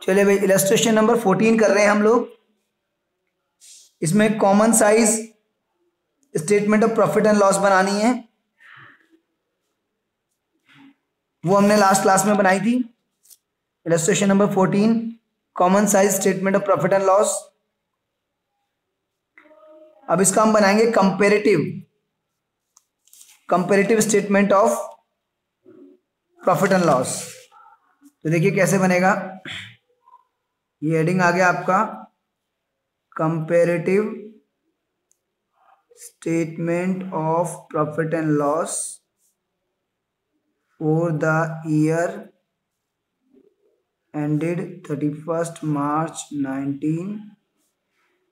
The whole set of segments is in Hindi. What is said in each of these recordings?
चलिए भाई, इलस्ट्रेशन नंबर 14 कर रहे हैं हम लोग। इसमें common size statement of profit and loss बनानी है, वो हमने लास्ट क्लास में बनाई थी। Illustration number 14, common size statement of profit and loss. अब इसका हम बनाएंगे comparative statement of profit and loss. तो देखिए कैसे बनेगा। ये हेडिंग आ गया आपका comparative statement of profit and loss for the year ended 31st March 19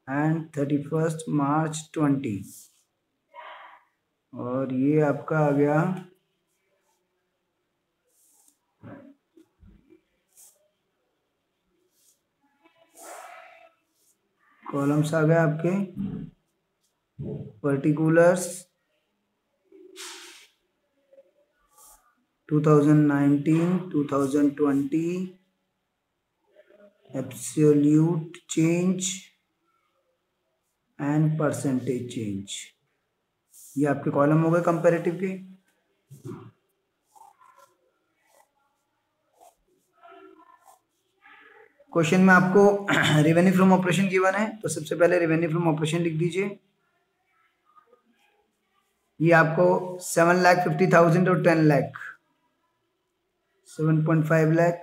and 31st March 20। और ये आपका आ गया कॉलम्स आ गए आपके particulars 2019, 2020, absolute change and percentage change. ये आपके कॉलम हो गए कंपैरेटिव के। क्वेश्चन में आपको रेवेन्यू फ्रॉम ऑपरेशन गिवन है, तो सबसे पहले रेवेन्यू फ्रॉम ऑपरेशन लिख दीजिए। ये आपको 7,50,000 और 10 लाख, 7.5 लाख,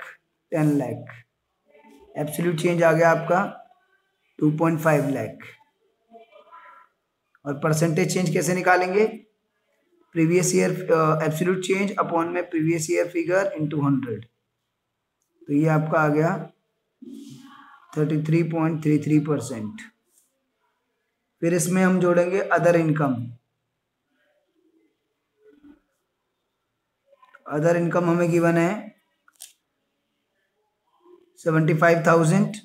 10 लाख। एब्सोल्यूट चेंज आ गया आपका 2.5 लाख। और परसेंटेज चेंज कैसे निकालेंगे? Previous year absolute change upon में प्रीवियस ईयर फिगर इनटू 100। तो ये आपका आ गया 33.33%। फिर इसमें हम जोड़ेंगे अदर इनकम। अदर इनकम हमें गिवन है 75,000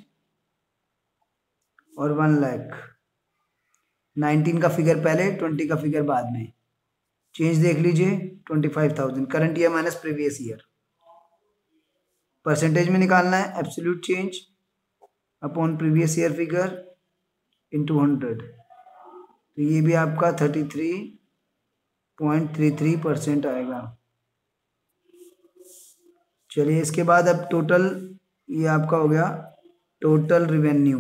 और 1 लाख। 19 का फिगर पहले, 20 का फिगर बाद में। चेंज देख लीजिए 25,000 current year minus previous year. Percentage में निकालना है absolute change upon previous year figure into 100। तो ये भी आपका 33.33% आएगा। चलिए इसके बाद अब टोटल, ये आपका हो गया total revenue.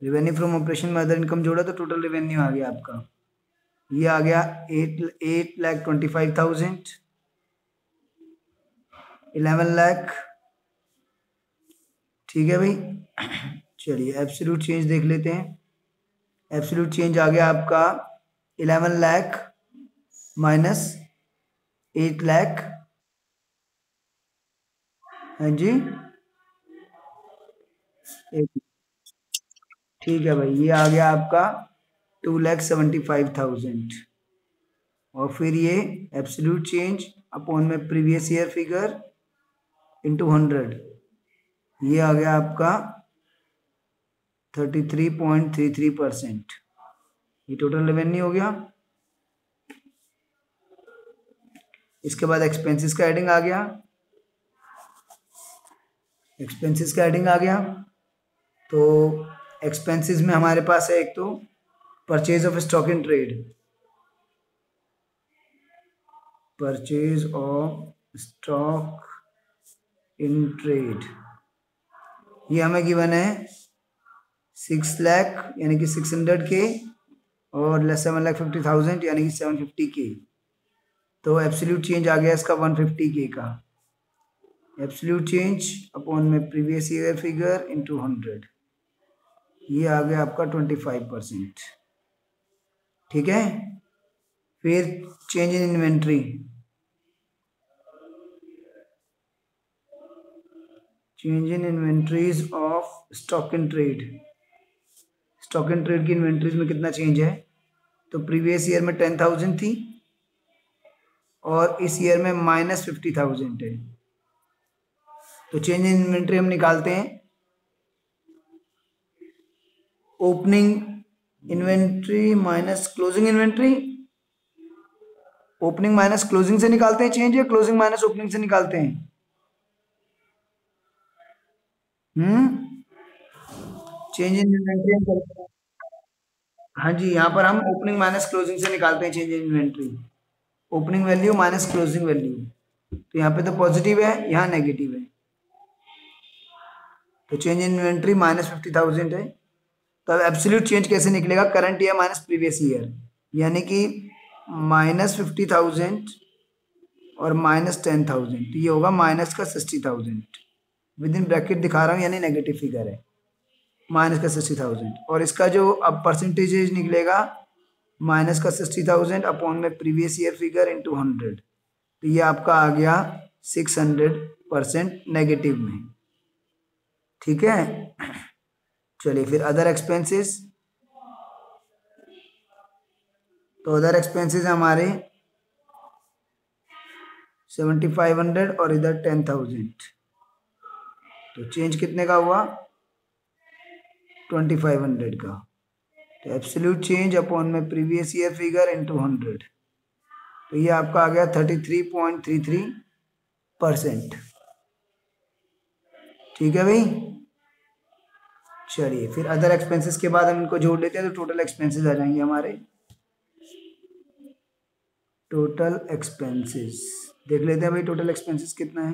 Revenue from operation में अदर इनकम जोड़ा तो टोटल रिवेन्यू आ गया आपका। ये आ गया 8,25,000, 11 लाख। ठीक है भाई। चलिए एब्सोल्यूट चेंज देख लेते हैं। एब्सोल्यूट चेंज आ गया आपका 11 लाख माइनस 8 लाख। हाँ जी, ठीक है भाई। ये आ गया आपका 2,75,000। और फिर ये एब्सोल्यूट चेंज अपॉन में प्रीवियस ईयर फिगर इनटू 100। ये आ गया आपका 33.33%। ये टोटल रेवेन्यू हो गया। इसके बाद एक्सपेंसेस का हेडिंग आ गया। एक्सपेंसेस का हेडिंग आ गया तो एक्सपेंसेस में हमारे पास है एक तो purchase of stock in trade. Purchase of stock in trade ये हमें गिवन है 6 लाख यानी कि 600K और 7,50,000 यानी कि 750K। तो एब्सोल्यूट चेंज आ गया इसका 150K का। एब्सोल्यूट चेंज अपॉन में प्रीवियस ईयर फिगर इनटू 100। ये आ गया आपका 25%। ठीक है। फिर change in inventory. Change in inventories of stock in trade. Stock in trade की इन्वेंट्रीज में कितना चेंज है? तो प्रीवियस ईयर में 10,000 थी और इस ईयर में -50,000 है। तो चेंज इन इन्वेंट्री हम निकालते हैं। Opening inventory minus closing inventory. Opening minus closing से निकालते हैं चेंज, या क्लोजिंग माइनस ओपनिंग से निकालते हैं? Change in inventory. हाँ जी, यहाँ पर हम ओपनिंग माइनस क्लोजिंग से निकालते हैं change in inventory. Opening value minus closing value. तो यहाँ पे तो पॉजिटिव है, यहाँ नेगेटिव है। तो चेंज इन इन्वेंट्री -50,000 है। तो अब एब्सोल्यूट चेंज कैसे निकलेगा? Current year minus previous year, यानी कि -50,000 और -10,000, तो ये होगा माइनस का 60,000। विद इन ब्रैकेट दिखा रहा हूँ, यानी नेगेटिव फिगर है, माइनस का 60,000। और इसका जो अब परसेंटेज निकलेगा माइनस का 60,000 अपॉन में प्रीवियस ईयर फिगर इंटू 100। तो ये आपका आ गया 600% नेगेटिव में। ठीक है, चलिए फिर अदर एक्सपेंसेस। तो अदर एक्सपेंसेस हमारे 7500 और इधर 10,000। तो चेंज कितने का हुआ? 2500 का। तो एब्सोल्यूट चेंज अपॉन में प्रीवियस ईयर फिगर इंटू 100। तो ये आपका आ गया 33.33%। ठीक है भाई। चलिए फिर अदर एक्सपेंसेस के बाद हम इनको जोड़ लेते हैं, तो टोटल एक्सपेंसेस आ जाएंगे हमारे। टोटल एक्सपेंसेस देख लेते हैं भाई, टोटल एक्सपेंसेस कितना है।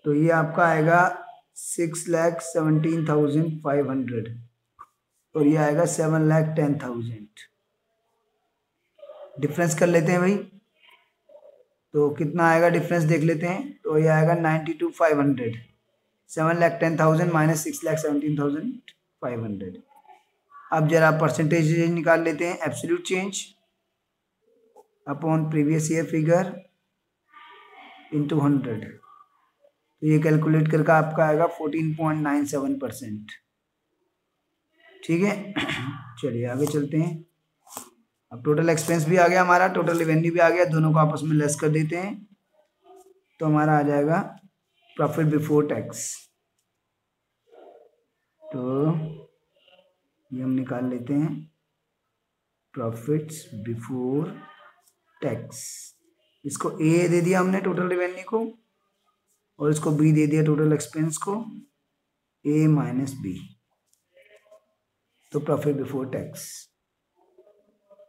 तो ये आपका आएगा 6,17,500 और ये आएगा 7,10,000। डिफरेंस कर लेते हैं भाई, तो कितना आएगा डिफरेंस देख लेते हैं। तो ये आएगा 92,500। 7,10,000 माइनस 6,17,500। अब जरा परसेंटेज निकाल लेते हैं। Absolute change upon previous year figure into 100। तो ये कैलकुलेट करके आपका आएगा 14.97%। ठीक है, चलिए आगे चलते हैं। अब टोटल एक्सपेंस भी आ गया हमारा, टोटल रेवेन्यू भी आ गया, दोनों को आपस में लेस कर देते हैं। तो हमारा आ जाएगा प्रॉफिट बिफोर टैक्स। तो ये हम निकाल लेते हैं, प्रॉफिट्स बिफोर टैक्स। इसको ए दे दिया हमने टोटल रेवेन्यू को, और इसको बी दे दिया टोटल एक्सपेंस को, ए माइनस बी। तो प्रॉफिट बिफोर टैक्स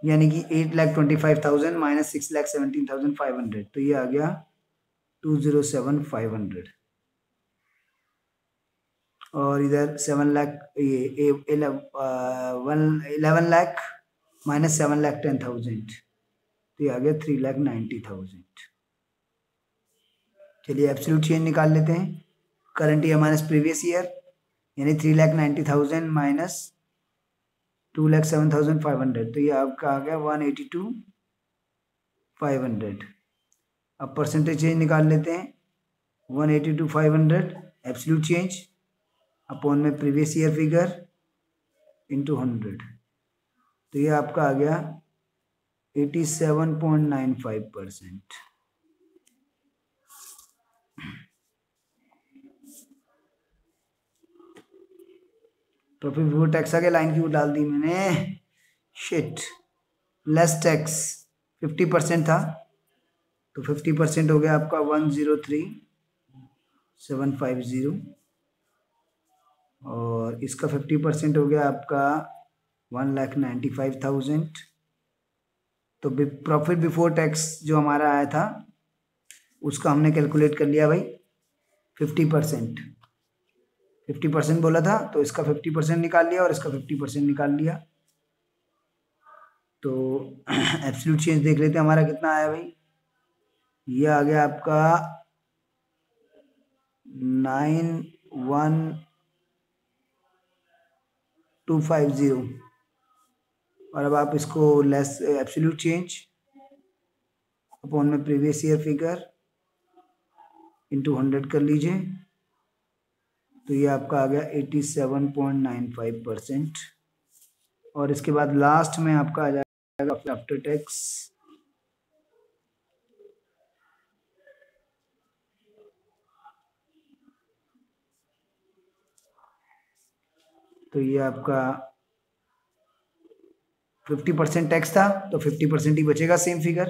यानी कि 8,25,000 माइनस 6,17,500। तो ये आ गया 207,500। और इधर 7 लाख, ये 11 लाख माइनस 7,10,000। तो ये आ गया 3,90,000। चलिए एब्सोल्यूट चेंज निकाल लेते हैं। Current year minus previous year, यानी 3,90,000 माइनस 2,07,500। तो ये आपका आ गया 182,500। अब परसेंटेज चेंज निकाल लेते हैं। 182,500 एब्सोल्यूट चेंज अपॉन में प्रीवियस ईयर फिगर इंटू 100। तो ये आपका आ गया 87.95%। प्रॉफिट बिफोर टैक्स आ गया, लाइन क्यों डाल दी मैंने, शिट। लेस टैक्स 50% था, तो 50% हो गया आपका 103,750। और इसका 50% हो गया आपका 1,95,000। तो प्रॉफिट बिफोर टैक्स जो हमारा आया था उसका हमने कैलकुलेट कर लिया भाई 50%। 50% बोला था, तो इसका 50% निकाल लिया और इसका 50% निकाल लिया। तो एब्सोल्यूट चेंज देख लेते हैं हमारा कितना आया भाई। ये आ गया आपका 91250। और अब आप इसको लेस एब्सोल्यूट चेंज अपॉन में प्रीवियस ईयर फिगर इंटू 100 कर लीजिए। तो ये आपका आ गया 87.95%। और इसके बाद लास्ट में आपका आ जाएगा आफ्टर टैक्स। तो ये आपका 50% टैक्स था, तो 50% ही बचेगा, सेम फिगर।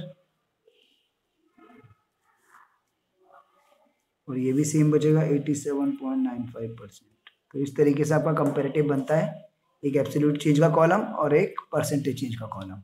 और ये भी सेम बचेगा 87.95%। तो इस तरीके से आपका कंपेरेटिव बनता है, एक एब्सोल्यूट चेंज का कॉलम और एक परसेंटेज चेंज का कॉलम।